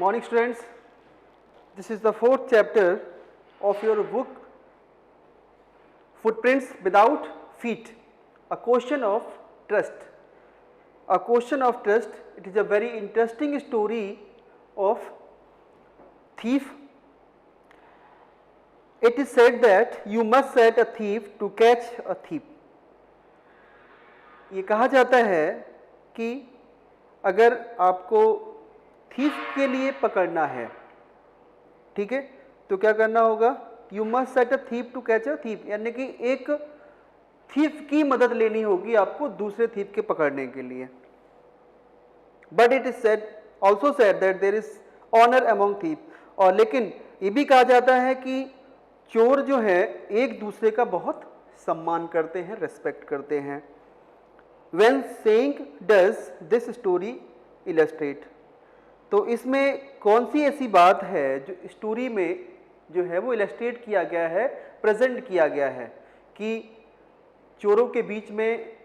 Morning students, this is the fourth chapter of your book Footprints Without Feet, a question of trust. A question of trust, it is a very interesting story of thief. It is said that you must set a thief to catch a thief. ये कहा जाता है कि अगर आपको thief के लिए पकड़ना है, ठीक है, तो क्या करना होगा? You must set a thief to catch a thief, यानी कि एक थीफ की मदद लेनी होगी आपको दूसरे थीफ के पकड़ने के लिए. But it is said also said that there is honour among thief. और लेकिन ये भी कहा जाता है कि चोर जो है एक दूसरे का बहुत सम्मान करते हैं, रेस्पेक्ट करते हैं. When saying does this story illustrate, तो इसमें कौन सी ऐसी बात है जो स्टोरी में जो है वो इलस्ट्रेट किया गया है, प्रेजेंट किया गया है कि चोरों के बीच में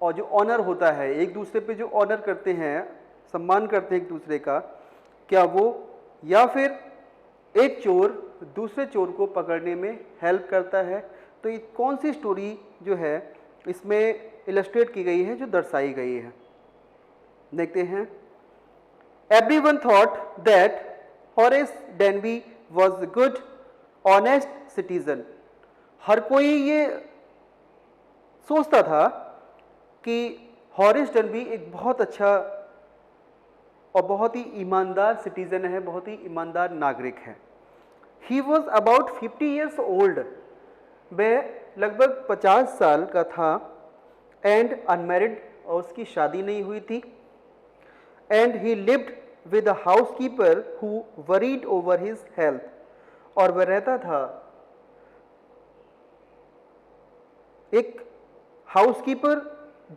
और जो ऑनर होता है, एक दूसरे पे जो ऑनर करते हैं, सम्मान करते हैं एक दूसरे का, क्या वो या फिर एक चोर दूसरे चोर को पकड़ने में हेल्प करता है? तो ये कौन सी स्टोरी जो है इसमें इलस्ट्रेट की गई है, जो दर्शाई गई है? देखते हैं. Everyone thought that Horace Denby was a good honest citizen. हर कोई ये सोचता था कि हॉरेस डेनबी एक बहुत अच्छा और बहुत ही ईमानदार सिटीजन है, बहुत ही ईमानदार नागरिक है. He was about 50 years old. वह लगभग 50 साल का था. एंड अनमैरिड, और उसकी शादी नहीं हुई थी. And he lived with a housekeeper who worried over his health. और वह रहता था एक हाउसकीपर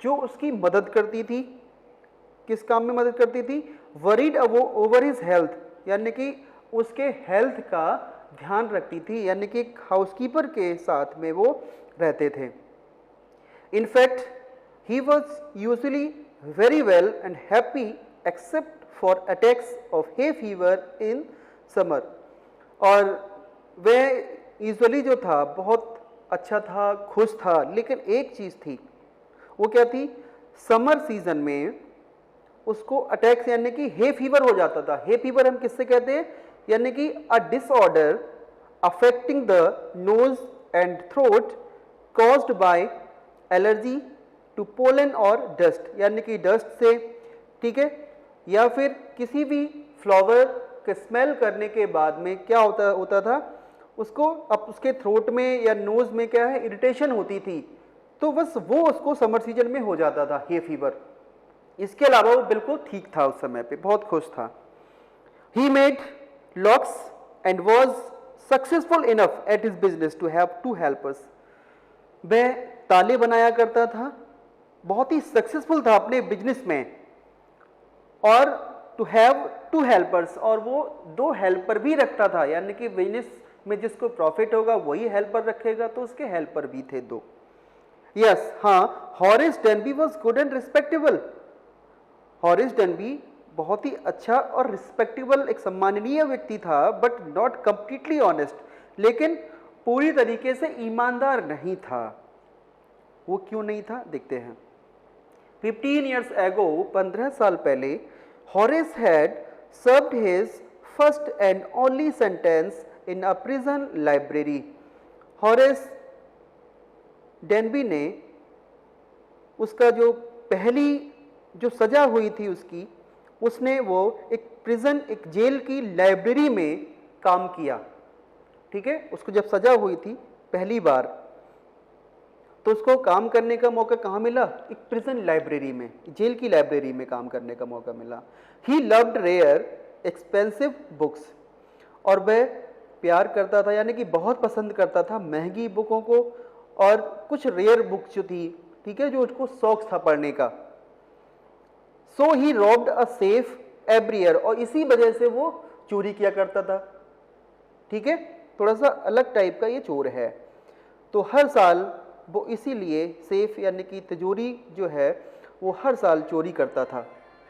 जो उसकी मदद करती थी. किस काम में मदद करती थी? वरीड ओवर हिज हेल्थ, यानी कि उसके हेल्थ का ध्यान रखती थी, यानी कि एक हाउसकीपर के साथ में वो रहते थे. In fact, he was usually very well and happy except for attacks of hay fever in summer. और वह यूजुअली जो था बहुत अच्छा था, खुश था, लेकिन एक चीज़ थी. वो क्या थी? समर सीजन में उसको अटैक्स, यानी कि हे फीवर हो जाता था. हे फीवर हम किससे कहते हैं? यानी कि a disorder affecting the nose and throat caused by allergy to pollen और डस्ट, यानी कि डस्ट से, ठीक है, या फिर किसी भी फ्लावर के स्मेल करने के बाद में क्या होता था उसको, अब उसके थ्रोट में या नोज में क्या है, इरिटेशन होती थी. तो बस वो उसको समर सीजन में हो जाता था, हे फीवर. इसके अलावा वो बिल्कुल ठीक था, उस समय पे बहुत खुश था. He made locks and was successful enough at his business to have 2 helpers. वह ताले बनाया करता था, बहुत ही सक्सेसफुल था अपने बिजनेस में. और टू हैव 2 helpers, और वो 2 हेल्पर भी रखता था, यानी कि बिजनेस में जिसको प्रॉफिट होगा वही हेल्पर रखेगा, तो उसके हेल्पर भी थे 2. यस, हाँ, Horace Denby was good and respectable. Horace Denby बहुत ही अच्छा और रिस्पेक्टेबल, एक सम्माननीय व्यक्ति था, बट नॉट कंप्लीटली ऑनेस्ट, लेकिन पूरी तरीके से ईमानदार नहीं था. वो क्यों नहीं था? देखते हैं. 15 years ago, 15 साल पहले, Horace had served his first and only sentence in a prison library. Horace Denby ने उसका जो पहली जो सजा हुई थी उसने वो एक प्रिजन, एक जेल की लाइब्रेरी में काम किया. ठीक है, उसको जब सजा हुई थी पहली बार, तो उसको काम करने का मौका कहाँ मिला? एक प्रिजन लाइब्रेरी में, जेल की लाइब्रेरी में काम करने का मौका मिला. He loved rare expensive books. और वह प्यार करता था, यानी कि बहुत पसंद करता था महंगी बुकों को, और कुछ रेयर बुक्स जो थी, ठीक है, जो उसको शौक था पढ़ने का. So he robbed a safe every year. और इसी वजह से वो चोरी किया करता था. ठीक है, थोड़ा सा अलग टाइप का ये चोर है. तो हर साल वो इसीलिए सेफ, यानी कि तिजोरी जो है वो हर साल चोरी करता था.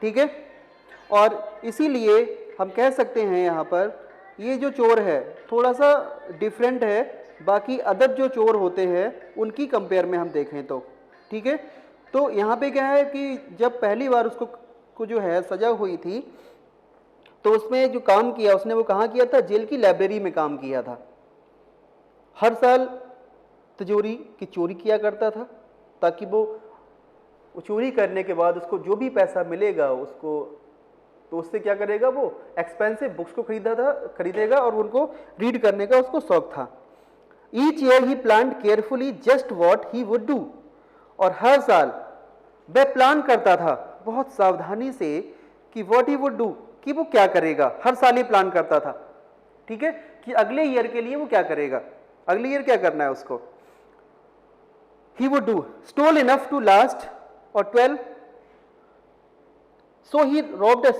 ठीक है, और इसीलिए हम कह सकते हैं यहाँ पर ये जो चोर है थोड़ा सा डिफरेंट है बाकी अदर जो चोर होते हैं उनकी कंपेयर में हम देखें तो, ठीक है। तो यहाँ पे क्या है कि जब पहली बार उसको को जो है सजा हुई थी तो उसमें जो काम किया उसने वो कहाँ किया था, जेल की लाइब्रेरी में काम किया था। हर साल तिजोरी की चोरी किया करता था ताकि वो चोरी करने के बाद उसको जो भी पैसा मिलेगा उसको तो उससे क्या करेगा, वो एक्सपेंसिव बुक्स को खरीदेगा और उनको रीड करने का उसको शौक था। Each year he plan carefully just what he would do, और हर साल वह प्लान करता था बहुत सावधानी से कि वॉट ही वुड डू, कि वो क्या करेगा। हर साल ही प्लान करता था, ठीक है, कि अगले ईयर के लिए वो क्या करेगा, अगले ईयर क्या करना है उसको। He would do stole enough to last और 12, so he robbed a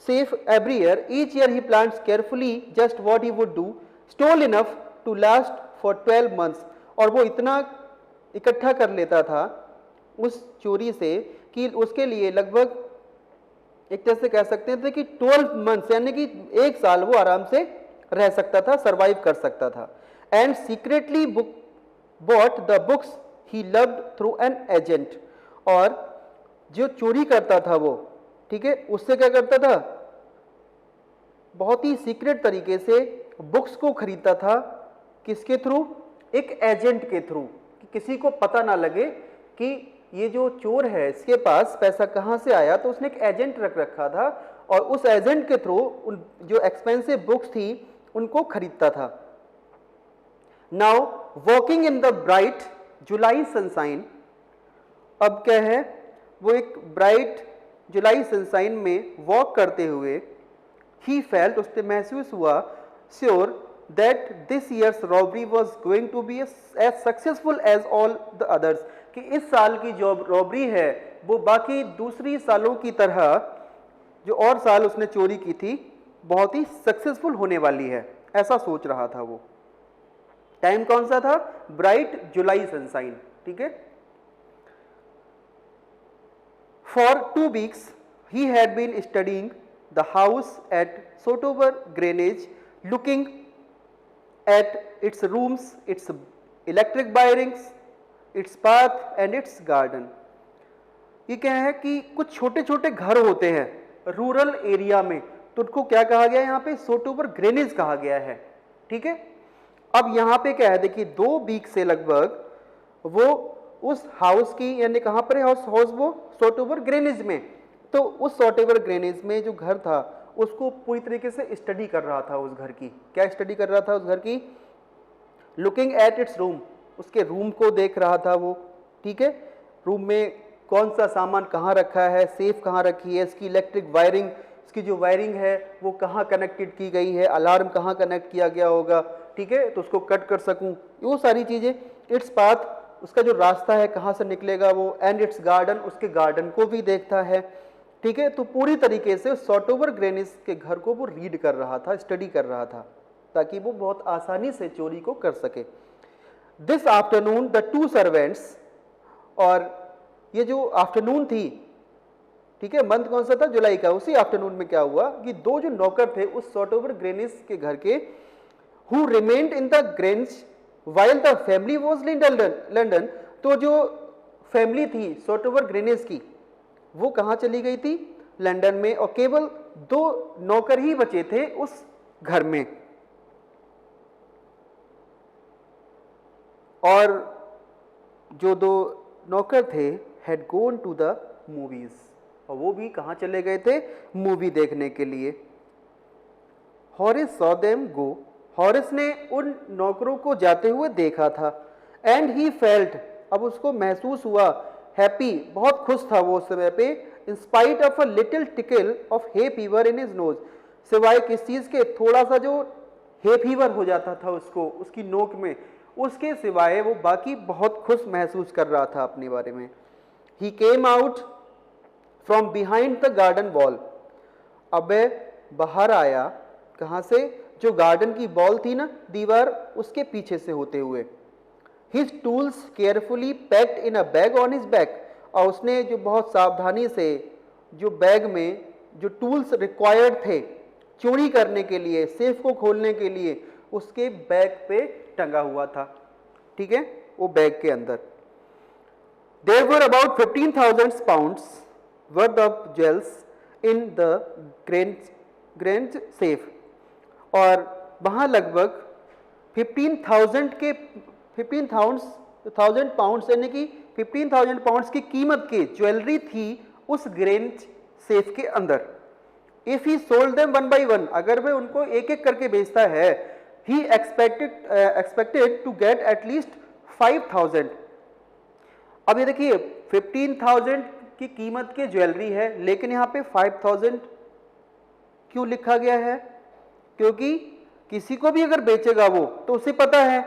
safe every year. Each year he plans carefully just what he would do, stole enough to last for 12 months, और वो इतना इकट्ठा कर लेता था उस चोरी से कि उसके लिए लगभग एक तरह से कह सकते थे कि 12 मंथ्स यानी कि एक साल वो आराम से रह सकता था, सरवाइव कर सकता था। And secretly bought the books he loved through an agent, और जो चोरी करता था वो, ठीक है, उससे क्या करता था, बहुत ही सीक्रेट तरीके से बुक्स को खरीदता था। किसके थ्रू, एक एजेंट के थ्रू, कि किसी को पता ना लगे कि ये जो चोर है इसके पास पैसा कहाँ से आया। तो उसने एक एजेंट रख रखा था और उस एजेंट के थ्रू उन जो एक्सपेंसिव बुक्स थी उनको खरीदता था। Now walking in the bright July sunshine, अब क्या है, वो एक ब्राइट जुलाई सनशाइन में वॉक करते हुए ही फेल्ट, उससे महसूस हुआ, sure that this year's robbery was going to be as successful as all the others, कि इस साल की जो रॉबरी है वो बाकी दूसरी सालों की तरह जो और साल उसने चोरी की थी बहुत ही सक्सेसफुल होने वाली है, ऐसा सोच रहा था वो। टाइम कौन सा था, ब्राइट जुलाई सनशाइन, ठीक है। For 2 weeks he had been studying the house at Sotover Grange, looking at its rooms, its electric wirings, its path and its garden. ये क्या है कि कुछ छोटे छोटे घर होते हैं रूरल एरिया में, तो उनको क्या कहा गया है यहाँ पे, सोटोवर ग्रेनेज कहा गया है, ठीक है। अब यहाँ पे क्या है, देखिए 2 वीक से लगभग वो उस हाउस की, यानी कहाँ पर है हाउस, वो सोटोवर ग्रेनेज में, तो उस सोटोवर ग्रेनेज में जो घर था उसको पूरी तरीके से स्टडी कर रहा था। उस घर की क्या स्टडी कर रहा था, उस घर की लुकिंग एट इट्स रूम, उसके रूम को देख रहा था वो, ठीक है। रूम में कौन सा सामान कहाँ रखा है, सेफ कहाँ रखी है, इसकी इलेक्ट्रिक वायरिंग, इसकी जो वायरिंग है वो कहाँ कनेक्टेड की गई है, अलार्म कहाँ कनेक्ट किया गया होगा, ठीक है, तो उसको कट कर सकूं, वो सारी चीज़ें। इट्स पाथ, उसका जो रास्ता है कहाँ से निकलेगा वो, एंड इट्स गार्डन, उसके गार्डन को भी देखता है, ठीक है। तो पूरी तरीके से सोटोवर ग्रेनेज के घर को वो रीड कर रहा था, स्टडी कर रहा था, ताकि वो बहुत आसानी से चोरी को कर सके। दिस आफ्टरनून द 2 सर्वेंट्स, और ये जो आफ्टरनून थी, ठीक है, मंथ कौन सा था, जुलाई का, उसी आफ्टरनून में क्या हुआ कि 2 जो नौकर थे उस सोटोवर ग्रेनेज के घर के, who remained in the grange while the family was in London, तो जो फैमिली थी सोटोवर ग्रेनेज की वो कहाँ चली गई थी, लंदन में, और केवल 2 नौकर ही बचे थे उस घर में। और जो 2 नौकर थे had gone to the movies, और वो भी कहाँ चले गए थे, मूवी देखने के लिए। हॉरिस सॉ देम गो, हॉरिस ने उन नौकरों को जाते हुए देखा था। एंड ही फेल्ट, अब उसको महसूस हुआ, हैप्पी, बहुत खुश था वो उस समय पे, in spite of a little tackle of hay fever in his nose, सिवाय किस चीज के, थोड़ा सा जो हे फीवर हो जाता था उसको उसकी नोक में, उसके सिवाय वो बाकी बहुत खुश महसूस कर रहा था अपने बारे में। He came out from behind the garden wall, अब बाहर आया कहाँ से, जो गार्डन की बॉल थी ना, दीवार, उसके पीछे से होते हुए। His tools carefully packed in a bag on his back, और उसने जो बहुत सावधानी से जो बैग में जो टूल्स रिक्वायर्ड थे चोरी करने के लिए, सेफ को खोलने के लिए, उसके बैग पे टंगा हुआ था, ठीक है, वो बैग के अंदर। There were about 15,000 pounds worth of jewels in the Grange safe, और वहाँ लगभग 15,000 पाउंड्स यानी कि 15,000 पाउंड्स की कीमत की ज्वेलरी थी उस ग्रेंज सेफ के अंदर। If he sold them one by one, अगर वह उनको एक एक करके बेचता है, ही एक्सपेक्टेड टू गेट एटलीस्ट 5,000। अब ये देखिए 15,000 की कीमत की ज्वेलरी है, लेकिन यहाँ पे 5,000 क्यों लिखा गया है? क्योंकि किसी को भी अगर बेचेगा वो, तो उसे पता है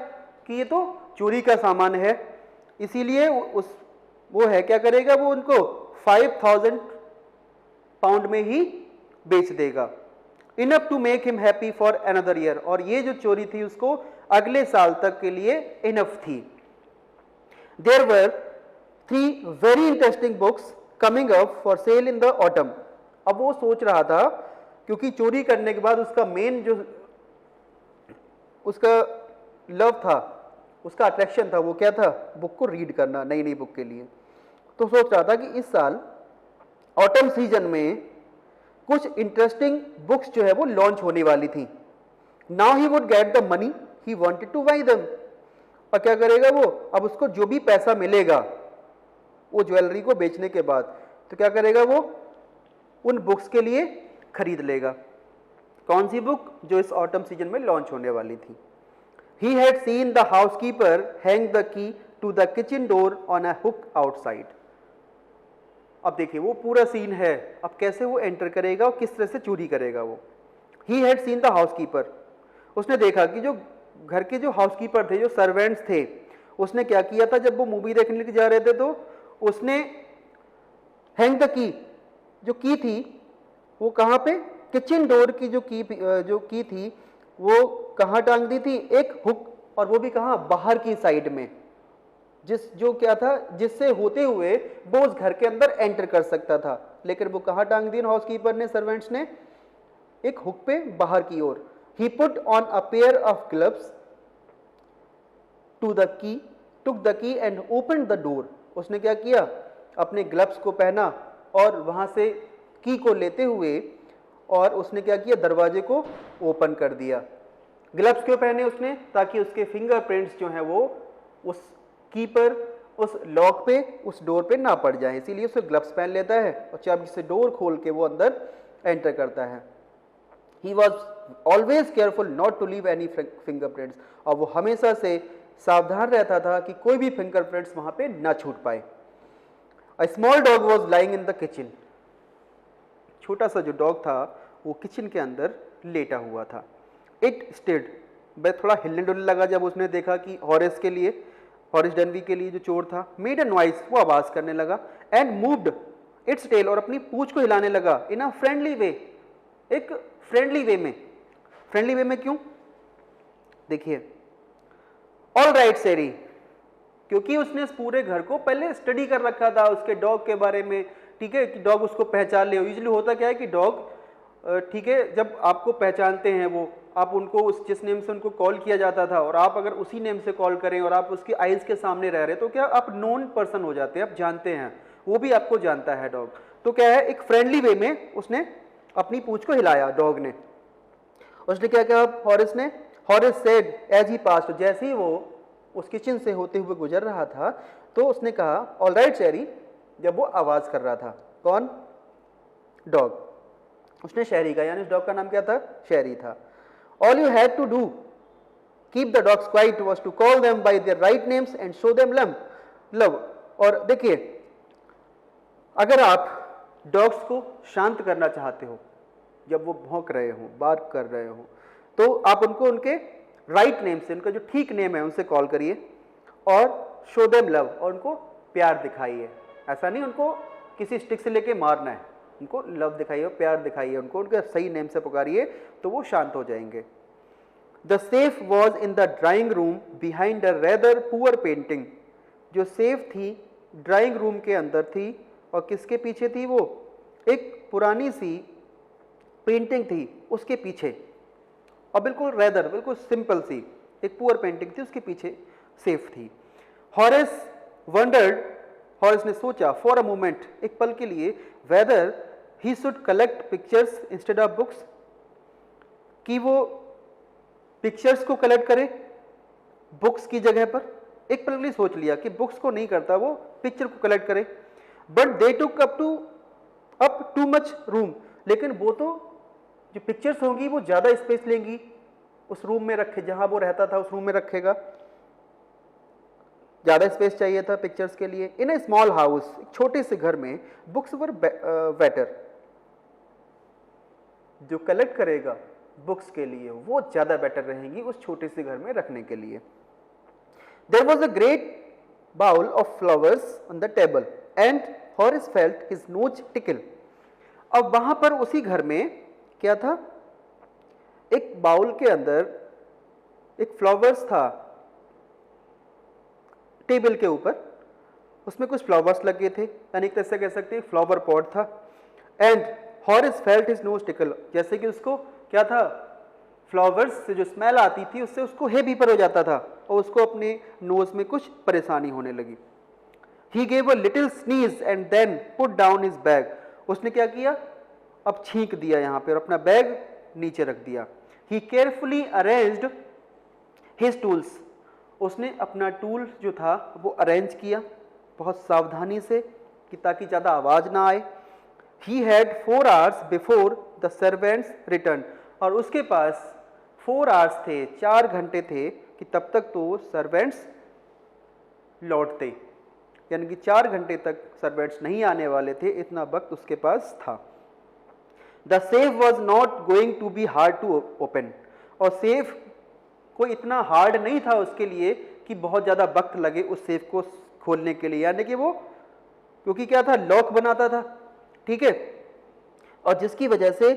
कि ये तो चोरी का सामान है, इसीलिए वो है क्या करेगा, वो उनको 5,000 पाउंड में ही बेच देगा। Enough to make him happy for another year, और ये जो चोरी थी उसको अगले साल तक के लिए इनफ थी। There were 3 very interesting books coming up for sale in the autumn. अब वो सोच रहा था, क्योंकि चोरी करने के बाद उसका मेन जो उसका लव था, उसका अट्रैक्शन था, वो क्या था, बुक को रीड करना, नई नई बुक के लिए। तो सोच रहा था कि इस साल ऑटम सीजन में कुछ इंटरेस्टिंग बुक्स जो है वो लॉन्च होने वाली थी। Now he would get the money he wanted to buy them, और क्या करेगा वो, अब उसको जो भी पैसा मिलेगा वो ज्वेलरी को बेचने के बाद, तो क्या करेगा वो उन बुक्स के लिए खरीद लेगा। कौन सी बुक? जो इस ऑटम सीजन में लॉन्च होने वाली थी। He had seen the housekeeper hang the key to the kitchen door on a hook outside. अब देखिए वो पूरा सीन है, अब कैसे वो एंटर करेगा और किस तरह से चोरी करेगा वो। He had seen the housekeeper, उसने देखा कि जो घर के जो हाउसकीपर थे, जो सर्वेंट्स थे, उसने क्या किया था, जब वो मूवी देखने के जा रहे थे तो उसने हैंग द की, जो की थी वो कहाँ पे, किचन डोर की जो की थी वो कहाँ टांग दी थी, एक हुक, और वो भी कहाँ, बाहर की साइड में, जो क्या था, जिससे होते हुए वो उस घर के अंदर एंटर कर सकता था। लेकिन वो कहाँ टांग दी हाउसकीपर ने, सर्वेंट्स ने, एक हुक पे बाहर की ओर। He put on a pair of gloves to the key, took the key and open the door. उसने क्या किया, अपने ग्लव्स को पहना और वहां से की को लेते हुए, और उसने क्या किया, दरवाजे को ओपन कर दिया। ग्लव्स क्यों पहने उसने? ताकि उसके फिंगरप्रिंट्स जो हैं वो उस की पर, उस लॉक पे, उस डोर पे ना पड़ जाए, इसीलिए उसे ग्लव्स पहन लेता है और चाबी से डोर खोल के वो अंदर एंटर करता है। He was always careful not to leave any fingerprints, और वो हमेशा से सावधान रहता था कि कोई भी फिंगरप्रिंट्स वहां पे ना छूट पाए। A small dog was lying in the kitchen, छोटा सा जो डॉग था वो किचन के अंदर लेटा हुआ था। इट स्टेड, वह थोड़ा हिलने डुलने लगा जब उसने देखा कि हॉरिस डनवी के लिए जो चोर था। मेड अ नॉइस, वो आवाज करने लगा। एंड मूव्ड इट्स टेल, और अपनी पूंछ को हिलाने लगा। इन अ फ्रेंडली वे, एक फ्रेंडली वे में। फ्रेंडली वे में क्यों? देखिए, ऑल राइट सेरी, क्योंकि उसने इस पूरे घर को पहले स्टडी कर रखा था उसके डॉग के बारे में, ठीक है, कि डॉग उसको पहचान ले। यूजुअली होता क्या है कि डॉग, ठीक है, जब आपको पहचानते हैं वो, आप उनको उस जिस नेम से उनको कॉल किया जाता था और आप अगर उसी नेम से कॉल करें और आप उसकी आइज के सामने रह रहे, तो क्या आप नोन पर्सन हो जाते हैं, आप जानते हैं, वो भी आपको जानता है डॉग। तो क्या है, एक फ्रेंडली वे में उसने अपनी पूंछ को हिलाया डॉग ने। उसने क्या किया हॉरिस ने? Horace said as he passed, जैसे ही वो उस किचन से होते हुए गुजर रहा था तो उसने कहा ऑल राइट शेरी, जब वो आवाज कर रहा था। कौन? डॉग। उसने शेरी का, यानी उस डॉग का नाम क्या था? शेरी था। All you had to do keep the dogs quiet was to call them by their right names and show them love. और देखिए, अगर आप डॉग्स को शांत करना चाहते हो, जब वो भौंक रहे हो, बार्क कर रहे हो, तो आप उनको उनके राइट नेम से, उनका जो ठीक नेम है उनसे कॉल करिए, और शो देम लव, और उनको प्यार दिखाइए। ऐसा नहीं उनको किसी स्टिक से लेके मारना है, उनको लव दिखाइए, प्यार दिखाइए, उनको उनके सही नेम से पुकारिए, तो वो शांत हो जाएंगे। The safe was in the drawing room behind a rather poor painting. जो सेफ थी ड्राइंग रूम के अंदर थी, और किसके पीछे थी वो? एक पुरानी सी पेंटिंग थी उसके पीछे, और बिल्कुल रेदर बिल्कुल सिंपल सी एक पुअर पेंटिंग थी उसके पीछे सेफ थी। हॉरेस वंडर्ड, हॉरेस ने सोचा फॉर अ मोमेंट, एक पल के लिए, weather he should collect pictures instead of books, कि वो पिक्चर्स को कलेक्ट करे बुक्स की जगह पर। एक पल के लिए सोच लिया कि बुक्स को नहीं करता, वो पिक्चर को कलेक्ट करे। But they took up too much room, लेकिन वो तो जो पिक्चर्स होंगी वो ज्यादा स्पेस लेंगी, उस रूम में रखे जहां वो रहता था उस रूम में रखेगा, ज्यादा स्पेस चाहिए था पिक्चर्स के लिए। इन ए स्मॉल हाउस, एक छोटे से घर में, बुक्स वर बेटर, जो कलेक्ट करेगा बुक्स के लिए वो ज्यादा बेटर रहेंगी उस छोटे से घर में रखने के लिए। There was a great bowl of flowers on the table and Horace felt his nose tickle. अब वहां पर उसी घर में क्या था, एक बाउल के अंदर एक फ्लावर्स था टेबल के ऊपर, उसमें कुछ फ्लावर्स लगे थे, यानी एक तरह से कह सकते हैं फ्लावर पॉट था। And Horace felt his nose tackle, जैसे कि उसको क्या था, फ्लावर्स से जो स्मेल आती थी उससे उसको हे बीपर हो जाता था और उसको अपने नोज में कुछ परेशानी होने लगी। He gave a little sneeze and then put down his bag, उसने क्या किया, अब छींक दिया यहाँ पे और अपना बैग नीचे रख दिया। ही केयरफुली अरेंज्ड हिज टूल्स, उसने अपना टूल जो था वो अरेंज किया बहुत सावधानी से कि ताकि ज़्यादा आवाज़ ना आए। He had 4 hours before the servants return, और उसके पास 4 hours थे, 4 घंटे थे कि तब तक तो सर्वेंट्स लौटते, यानी कि 4 घंटे तक सर्वेंट्स नहीं आने वाले थे, इतना वक्त उसके पास था। The safe was not going to be hard to open, और सेफ कोई इतना हार्ड नहीं था उसके लिए कि बहुत ज़्यादा वक्त लगे उस सेफ को खोलने के लिए, यानी कि वो क्योंकि क्या था, लॉक बनाता था, ठीक है, और जिसकी वजह से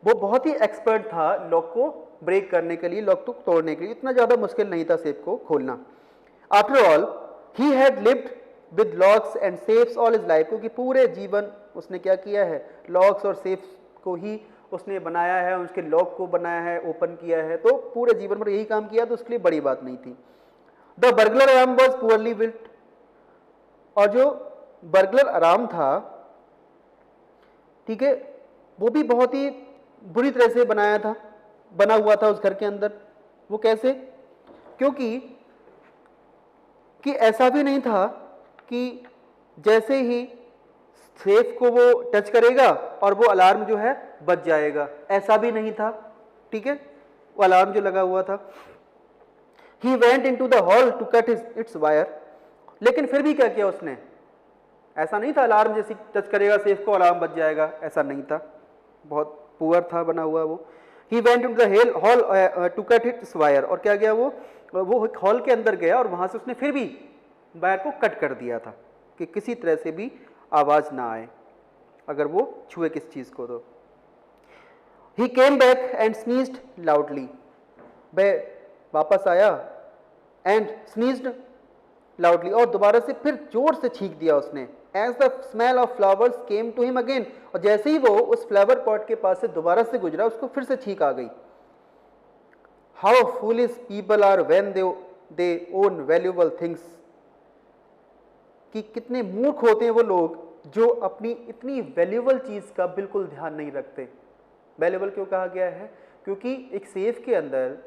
वो बहुत ही एक्सपर्ट था लॉक को ब्रेक करने के लिए, लॉक को तोड़ने के लिए, इतना ज़्यादा मुश्किल नहीं था सेफ को खोलना। After all he had lived with locks and safes all his life, क्योंकि पूरे जीवन उसने क्या किया है, लॉक्स और सेफ्स को ही उसने बनाया है, उसके लॉक को बनाया है, ओपन किया है, तो पूरे जीवन भर यही काम किया, तो उसके लिए बड़ी बात नहीं थी। The burglar alarm was poorly built, और जो बर्गलर अलार्म था, ठीक है, वो भी बहुत ही बुरी तरह से बना हुआ था उस घर के अंदर। वो कैसे, क्योंकि कि ऐसा भी नहीं था कि जैसे ही सेफ को वो टच करेगा और वो अलार्म जो है बज जाएगा, ऐसा भी नहीं था, ठीक है, वो अलार्म जो लगा हुआ था। He went into the hall to cut its wire, लेकिन फिर भी क्या किया उसने, ऐसा नहीं था अलार्म जैसे टच करेगा सेफ को अलार्म बज जाएगा, ऐसा नहीं था, बहुत पुअर था बना हुआ वो। He went into the hall to cut its wire, और क्या गया वो हॉल के अंदर गया और वहां से उसने फिर भी वायर को कट कर दिया था कि किसी तरह से भी आवाज ना आए अगर वो छुए किस चीज को। तो ही केम बैक एंड स्नीज्ड लाउडली, वह वापस आया एंड स्नीज्ड लाउडली, और दोबारा से फिर जोर से छींक दिया उसने। As the smell of flowers came to him again, और जैसे ही वो उस फ्लावर पॉट के पास से दोबारा से गुजरा उसको फिर से छींक आ गई। How foolish people are when they own valuable things, कि कितने मूर्ख होते हैं वो लोग जो अपनी इतनी वैल्यूएबल चीज का बिल्कुल ध्यान नहीं रखते। वैल्यूएबल क्यों कहा गया है, क्योंकि एक सेफ के अंदर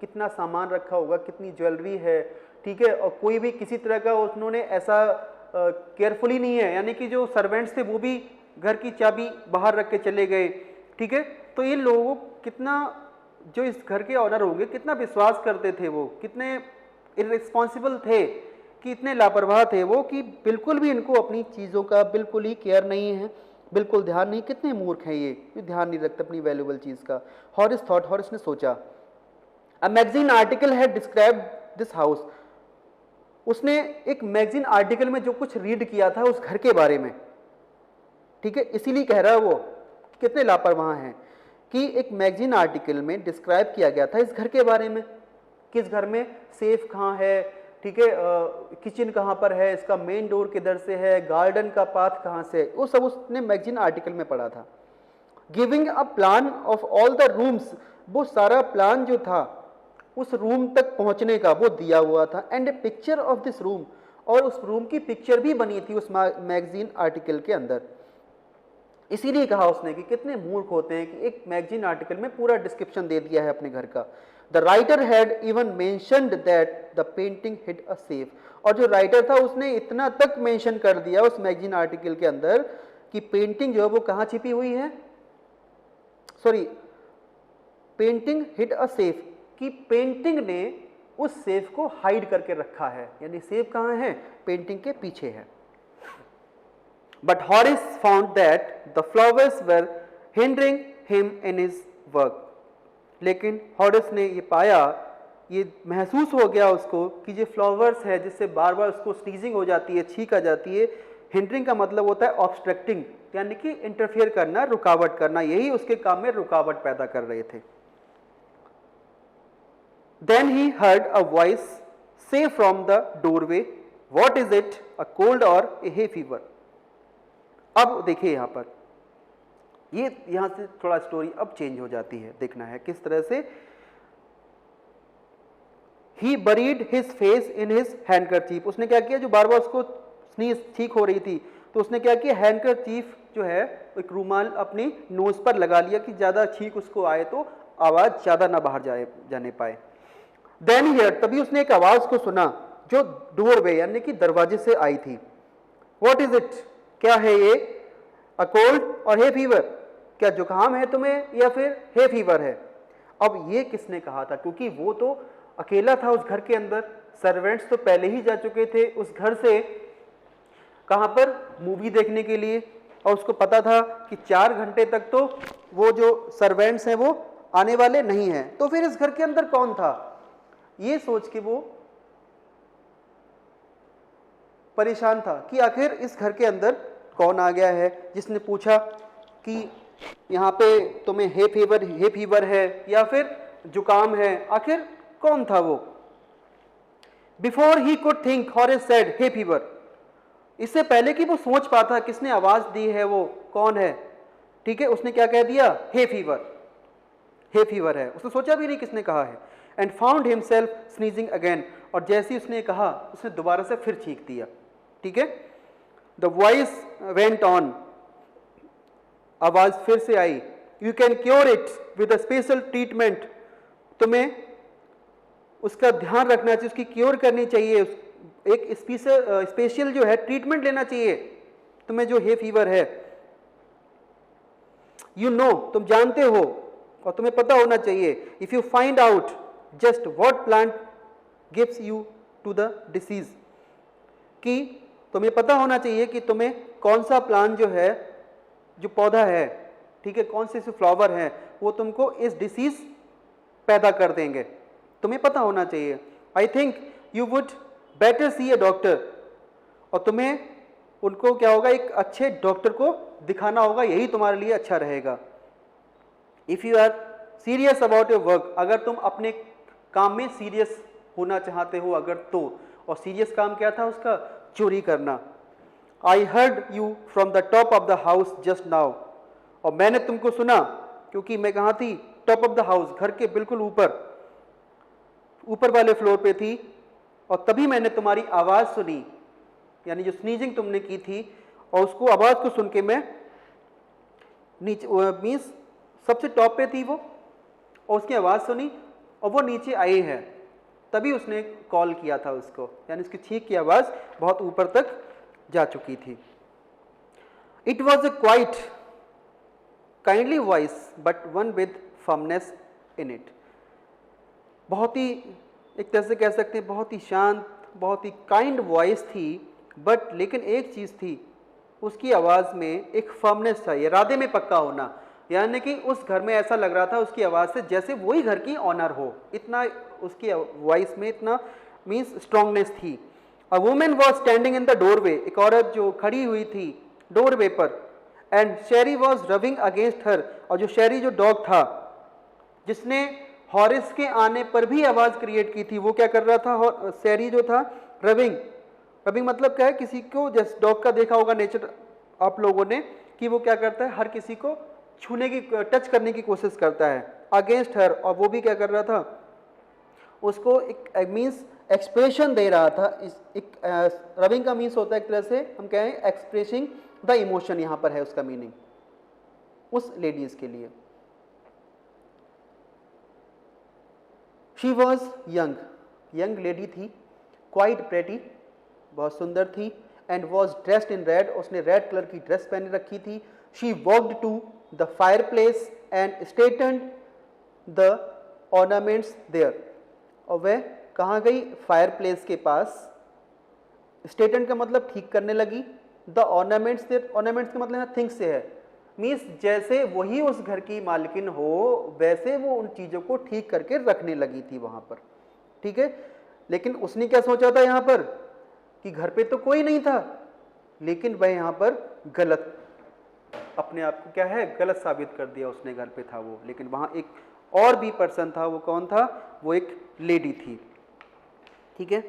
कितना सामान रखा होगा, कितनी ज्वेलरी है, ठीक है, और कोई भी किसी तरह का उन्होंने ऐसा केयरफुली नहीं है, यानी कि जो सर्वेंट्स थे वो भी घर की चाबी बाहर रख के चले गए, ठीक है, तो ये लोग कितना, जो इस घर के ऑनर होंगे, कितना विश्वास करते थे, वो कितने इररिस्पॉन्सिबल थे, कि इतने लापरवाह थे वो कि बिल्कुल भी इनको अपनी चीज़ों का बिल्कुल ही केयर नहीं है, बिल्कुल ध्यान नहीं, कितने मूर्ख हैं ये ध्यान नहीं रखते अपनी वैल्यूएबल चीज़ का। हॉरिस थॉट, हॉरिस ने सोचा, a magazine article had described this house, उसने एक मैगजीन आर्टिकल में जो कुछ रीड किया था उस घर के बारे में, ठीक है, इसीलिए कह रहा है वो कितने लापरवाह हैं, कि एक मैगजीन आर्टिकल में डिस्क्राइब किया गया था इस घर के बारे में, किस घर में सेफ कहाँ है, ठीक है, किचन कहाँ पर है, इसका मेन डोर किधर से है, गार्डन का पाथ कहाँ से है, वो सब उसने मैगजीन आर्टिकल में पढ़ा था। Giving a plan of all the rooms, वो सारा प्लान जो था उस रूम तक पहुंचने का वो दिया हुआ था, and A picture of this room, और उस रूम की पिक्चर भी बनी थी उस मैगजीन आर्टिकल के अंदर। इसीलिए कहा उसने कि कितने मूर्ख होते हैं कि एक मैगजीन आर्टिकल में पूरा डिस्क्रिप्शन दे दिया है अपने घर का। The writer had even mentioned that the painting hid a safe, और जो राइटर था उसने इतना तक मेंशन कर दिया उस मैगजीन आर्टिकल के अंदर कि पेंटिंग जो है वो कहाँ छिपी हुई है, sorry, painting hid a safe, कि पेंटिंग ने उस सेफ को हाइड करके रखा है, यानी सेफ कहाँ है, पेंटिंग के पीछे है। But Horace found that the flowers were hindering him in his work. लेकिन हॉरेस ने ये पाया, ये महसूस हो गया उसको कि जो फ्लावर्स है जिससे बार बार उसको स्नीजिंग हो जाती है, छींक आ जाती है। हिंडरिंग का मतलब होता है ऑब्स्ट्रक्टिंग, यानी कि इंटरफेयर करना, रुकावट करना, यही उसके काम में रुकावट पैदा कर रहे थे। Then he heard a voice say from the doorway, "What is it? A cold or a hay fever?" अब देखिए यहां पर, ये यहां से थोड़ा स्टोरी अब चेंज हो जाती है, देखना है किस तरह से। He buried his face in his handkerchief, उसने क्या किया, जो बार बार उसको स्नीज ठीक हो रही थी तो उसने क्या किया, हैंडकरचीफ जो है एक रूमाल अपनी नोज पर लगा लिया कि ज्यादा छींक उसको आए तो आवाज ज्यादा ना बाहर जाने पाए। देन हियर, तभी उसने एक आवाज को सुना जो डोरवे यानी कि दरवाजे से आई थी। व्हाट इज इट, क्या है ये, अ कोल्ड और हे फीवर, क्या जुकाम है तुम्हें या फिर हे फीवर है। अब ये किसने कहा था, क्योंकि वो तो अकेला था उस घर के अंदर, सर्वेंट्स तो पहले ही जा चुके थे उस घर से, कहां पर, मूवी देखने के लिए, और उसको पता था कि 4 घंटे तक तो वो जो सर्वेंट्स हैं वो आने वाले नहीं हैं, तो फिर इस घर के अंदर कौन था, ये सोच के वो परेशान था कि आखिर इस घर के अंदर कौन आ गया है जिसने पूछा कि यहाँ पे तुम्हें हे फीवर है या फिर जुकाम है, आखिर कौन था वो। Before he could think Horace said hay fever, इससे पहले कि वो सोच पाता किसने आवाज दी है, वो कौन है, ठीक है, उसने क्या कह दिया, हे फीवर है, उसने सोचा भी नहीं किसने कहा है। And found himself sneezing again, और जैसे ही उसने कहा उसने दोबारा से फिर छींक दिया, ठीक है। द वॉइस वेंट ऑन, आवाज फिर से आई, you can cure it with a special treatment, तुम्हें उसका ध्यान रखना चाहिए, उसकी क्योर करनी चाहिए, एक स्पेशल जो है ट्रीटमेंट लेना चाहिए तुम्हें जो हे फीवर है। यू नो, तुम जानते हो और तुम्हें पता होना चाहिए, if you find out just what plant gives you to the disease, कि तुम्हें पता होना चाहिए कि तुम्हें कौन सा प्लांट जो है, जो पौधा है, ठीक है, कौन से फ्लावर है वो तुमको इस डिसीज पैदा कर देंगे, तुम्हें पता होना चाहिए। I think you would better C A doctor, और तुम्हें उनको क्या होगा, एक अच्छे डॉक्टर को दिखाना होगा, यही तुम्हारे लिए अच्छा रहेगा। If you are serious about your work, अगर तुम अपने काम में सीरियस होना चाहते हो अगर तो, और सीरियस काम क्या था उसका, चोरी करना। I heard you from the top of the house just now, और मैंने तुमको सुना, क्योंकि मैं कहाँ थी, टॉप ऑफ द हाउस, घर के बिल्कुल ऊपर वाले फ्लोर पे थी, और तभी मैंने तुम्हारी आवाज सुनी, यानी जो स्नीजिंग तुमने की थी, और उसको आवाज को सुन के मैं नीचे, मीन्स सबसे टॉप पे थी वो, और उसकी आवाज सुनी और वो नीचे आई है, तभी उसने कॉल किया था उसको, यानी उसकी छींक की आवाज बहुत ऊपर तक जा चुकी थी। It was a quite kindly voice but one with firmness in it, बहुत ही, एक तरह से कह सकते हैं बहुत ही शांत, बहुत ही काइंड वॉइस थी, बट लेकिन एक चीज थी, उसकी आवाज में एक फर्मनेस था, इरादे में पक्का होना, यानी कि उस घर में ऐसा लग रहा था उसकी आवाज से जैसे वही घर की ऑनर हो, इतना उसकी वॉइस में इतना मीन्स स्ट्रांगनेस थी। A woman was standing in the doorway, एक औरत जो खड़ी हुई थी डोरवे पर, and Sheri was rubbing against her, और जो शेरी जो डॉग था जिसने हॉरिस के आने पर भी आवाज क्रिएट की थी, वो क्या कर रहा था, शेरी जो था, रबिंग मतलब क्या है, किसी को, जैसे डॉग का देखा होगा नेचर आप लोगों ने, कि वो क्या करता है, हर किसी को छूने की, टच करने की कोशिश करता है अगेंस्ट हर, और वो भी क्या कर रहा था, उसको एक मीन्स एक्सप्रेशन दे रहा था। एक रबिंग का मीन्स होता है एक तरह से हम कहें एक्सप्रेसिंग द इमोशन, यहां पर है उसका मीनिंग उस लेडीज के लिए। She was young, young lady थी, क्वाइट प्रेटी, बहुत सुंदर थी, and was dressed in red, उसने रेड कलर की ड्रेस पहन रखी थी। She walked to the fireplace and straightened the ornaments there, और वह कहाँ गई, फायर प्लेस के पास। स्ट्रेटन का मतलब ठीक करने लगी, द ऑर्नामेंट्स देयर, ऑर्नामेंट्स का मतलब थिंग्स से है, मीन्स जैसे वही उस घर की मालकिन हो वैसे वो उन चीज़ों को ठीक करके रखने लगी थी वहाँ पर, ठीक है। लेकिन उसने क्या सोचा था यहाँ पर कि घर पे तो कोई नहीं था, लेकिन वह यहाँ पर गलत, अपने आप को क्या है गलत साबित कर दिया उसने, घर पे था वो, लेकिन वहाँ एक और भी पर्सन था। वो कौन था, वो एक लेडी थी, ठीक है।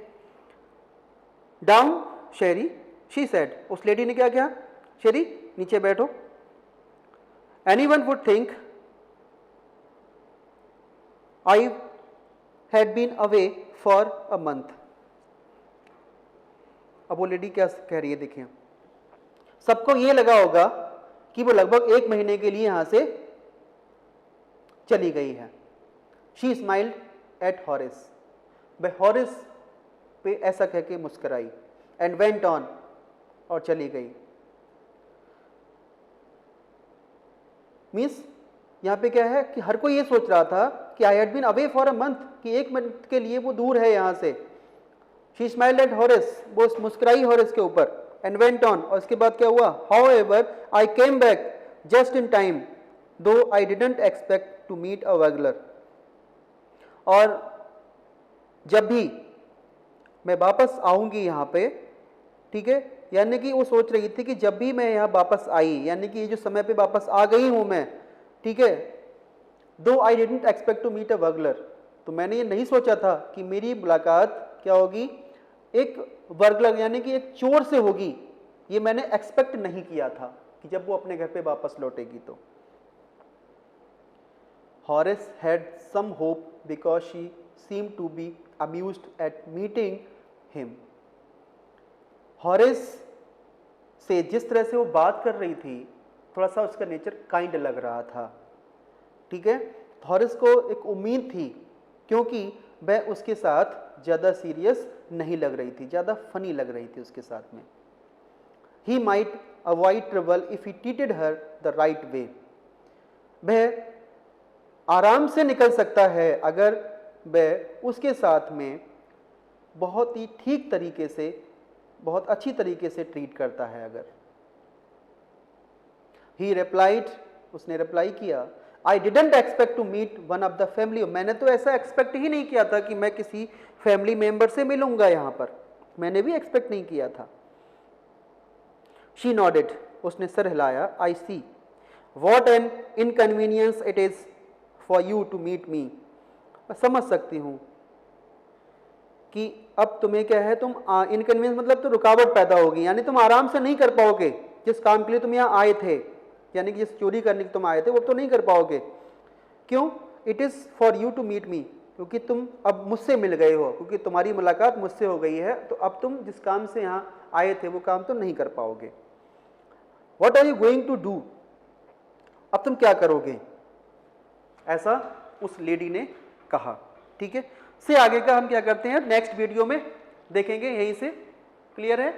डाउन शेरी शी सेड, उस लेडी ने क्या किया, शेरी नीचे बैठो। Anyone would think I had been away for a month. अब वो लेडी क्या कह रही है देखिए, सबको ये लगा होगा कि वो लगभग 1 महीने के लिए यहां से चली गई है। She smiled at Horace, वह हॉरिस पे ऐसा कह के मुस्कुराई, and went on, और चली गई। मीन्स यहाँ पे क्या है कि हर कोई ये सोच रहा था कि I had been away for a month, कि 1 मंथ के लिए वो दूर है यहाँ से। शी स्माइल्ड एट हॉरेस, वो मुस्कुराई हॉरेस के ऊपर, एंड वेंट ऑन, और इसके बाद क्या हुआ, however I came back just in time though I didn't expect to meet a regular, और जब भी मैं वापस आऊंगी यहाँ पे, ठीक है, यानी कि वो सोच रही थी कि जब भी मैं यहाँ वापस आई, यानी कि ये जो समय पे वापस आ गई हूँ मैं, ठीक है, though I didn't expect to meet a burglar, तो मैंने ये नहीं सोचा था कि मेरी मुलाकात क्या होगी, एक वर्गलर यानी कि एक चोर से होगी, ये मैंने एक्सपेक्ट नहीं किया था कि जब वो अपने घर पे वापस लौटेगी तो। Horace had some hope because she seemed to be amused at meeting him. Horace से जिस तरह से वो बात कर रही थी, थोड़ा सा उसका नेचर काइंड लग रहा था, ठीक है। हॉरेस को एक उम्मीद थी, क्योंकि वह उसके साथ ज़्यादा सीरियस नहीं लग रही थी, ज़्यादा फनी लग रही थी उसके साथ में। He might avoid trouble if he treated her the right way, वह आराम से निकल सकता है अगर वह उसके साथ में बहुत ही ठीक तरीके से, बहुत अच्छी तरीके से ट्रीट करता है अगर। ही रिप्लाइड, उसने रिप्लाई किया, I didn't expect to meet one of the family, मैंने तो ऐसा एक्सपेक्ट ही नहीं किया था कि मैं किसी फैमिली मेंबर से मिलूंगा यहां पर, मैंने भी एक्सपेक्ट नहीं किया था। शी नॉडेड, उसने सर हिलाया, I see what an inconvenience it is for you to meet me, मैं समझ सकती हूं कि अब तुम्हें क्या है, तुम इनकन्वीनियंस मतलब तो रुकावट पैदा होगी, यानी तुम आराम से नहीं कर पाओगे जिस काम के लिए तुम यहाँ आए थे, यानी कि जिस चोरी करने के तुम आए थे वो तो नहीं कर पाओगे। क्यों, it is for you to meet me, क्योंकि तुम अब मुझसे मिल गए हो, क्योंकि तुम्हारी मुलाकात मुझसे हो गई है, तो अब तुम जिस काम से यहाँ आए थे वो काम तुम नहीं कर पाओगे। What are you going to do, अब तुम क्या करोगे, ऐसा उस लेडी ने कहा, ठीक है। से आगे का हम क्या करते हैं नेक्स्ट वीडियो में देखेंगे, यहीं से क्लियर है।